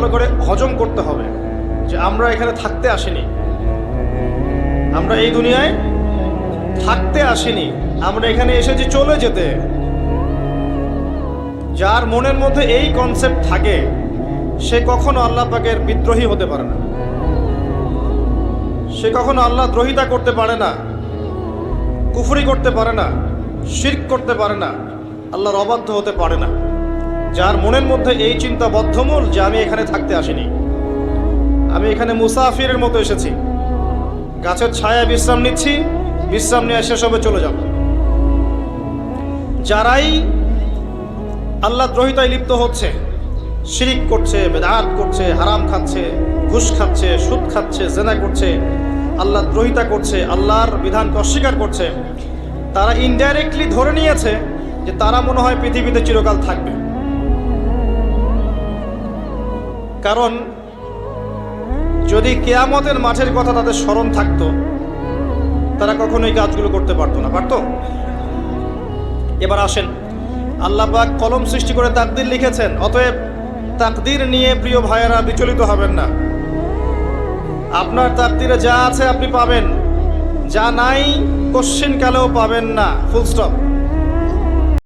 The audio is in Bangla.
ভালো করে হজম করতে হবে যে আমরা এখানে থাকতে আসিনি, আমরা এই দুনিয়ায় থাকতে আসিনি, আমরা এখানে এসেছি চলে যেতে। যার মনের মধ্যে এই কনসেপ্ট থাকে সে কখনো আল্লাহ পাকের বিদ্রোহী হতে পারে না, সে কখনো আল্লাহ দ্রোহিতা করতে পারে না, কুফরি করতে পারে না, শিরক করতে পারে না, আল্লাহর অবাধ্য হতে পারে না। যার মনের মধ্যে এই চিন্তা বদ্ধমূল যে আমি এখানে থাকতে আসিনি, আমি এখানে মুসাফিরের মতো এসেছি, গাছের ছায়ায় বিশ্রাম নিচ্ছি, বিশ্রাম নিয়ে শেষ হবে চলে যাব। যারাই আল্লাহ দ্রোহিতায় লিপ্ত হচ্ছে, শিরিক করছে, বেদাত করছে, হারাম খাচ্ছে, ঘুষ খাচ্ছে, সুদ খাচ্ছে, জেনা করছে, আল্লাহ দ্রোহিতা করছে, আল্লাহর বিধানকে অস্বীকার করছে, তারা ইনডাইরেক্টলি ধরে নিয়েছে যে তারা মনে হয় পৃথিবীতে চিরকাল থাকবে। কারণ যদি কিয়ামতের মাঠের কথা তাদের স্মরণ থাকতো তারা কখনো এই কাজগুলো করতে পারতো না, পারতো? এবার আসেন, আল্লাহ পাক কলম সৃষ্টি করে তাকদীর লিখেছেন, অতএব তাকদীর নিয়ে প্রিয় ভাইয়েরা বিচলিত হবেন না। আপনার তাকদীরে যা আছে আপনি পাবেন, যা নাই কোশ্চিন কালেও পাবেন না, ফুল স্টপ।